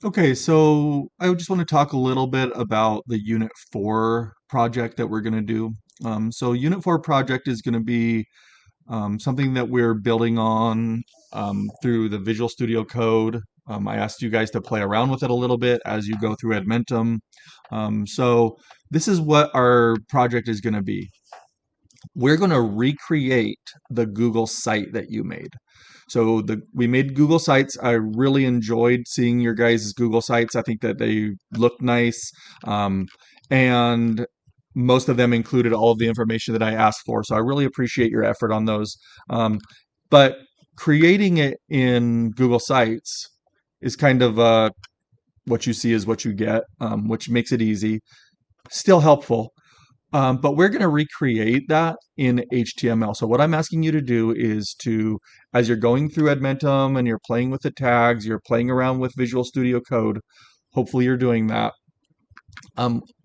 Okay, so I just want to talk a little bit about the Unit 4 project that we're going to do. So Unit 4 project is going to be something that we're building on through the Visual Studio Code. I asked you guys to play around with it a little bit as you go through Edmentum. So this is what our project is going to be. We're going to recreate the Google site that you made. So we made Google Sites. I really enjoyed seeing your guys' Google Sites. I think that they look nice. Um, and most of them included all of the information that I asked for. So I really appreciate your effort on those. Um, but creating it in Google Sites is kind of what you see is what you get, which makes it easy. Still helpful. But we're going to recreate that in HTML. So what I'm asking you to do is to, as you're going through Edmentum and you're playing with the tags, you're playing around with Visual Studio Code, hopefully you're doing that.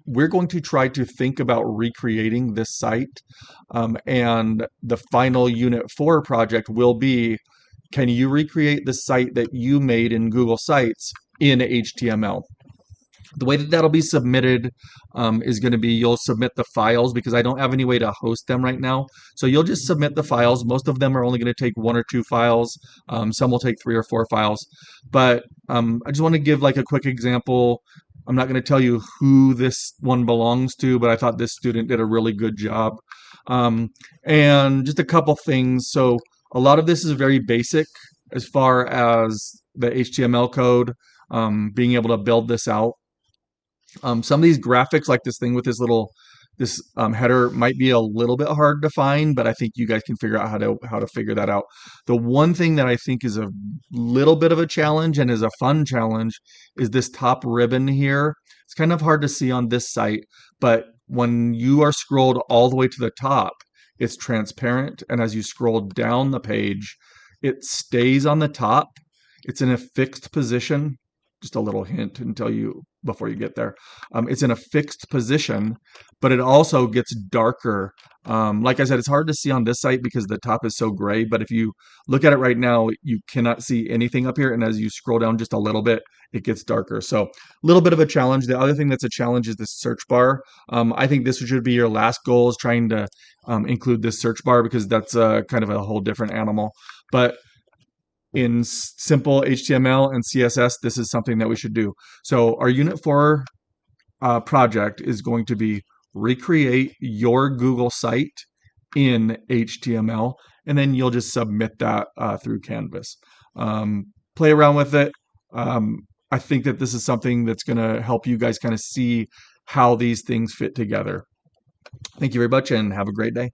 We're going to try to think about recreating this site. And the final Unit 4 project will be, can you recreate the site that you made in Google Sites in HTML? The way that that'll be submitted is going to be you'll submit the files because I don't have any way to host them right now. So you'll just submit the files. Most of them are only going to take one or two files. Some will take three or four files. But I just want to give like a quick example. I'm not going to tell you who this one belongs to, but I thought this student did a really good job. Um, and just a couple things. So a lot of this is very basic as far as the HTML code, being able to build this out. Some of these graphics, like this thing with this header, might be a little bit hard to find, but I think you guys can figure out how to figure that out. The one thing that I think is a little bit of a challenge and is a fun challenge is this top ribbon here. It's kind of hard to see on this site, but when you are scrolled all the way to the top, it's transparent, and as you scroll down the page, it stays on the top. It's in a fixed position. Just a little hint until you before you get there. It's in a fixed position, but it also gets darker. Like I said, it's hard to see on this site because the top is so gray, but if you look at it right now, you cannot see anything up here. And as you scroll down just a little bit, it gets darker. So a little bit of a challenge. The other thing that's a challenge is this search bar. I think this should be your last goal is trying to include this search bar because that's kind of a whole different animal. But in simple HTML and CSS, this is something that we should do. So our Unit 4 project is going to be recreate your Google site in HTML, and then you'll just submit that through Canvas. Play around with it. I think that this is something that's going to help you guys kind of see how these things fit together. Thank you very much and have a great day.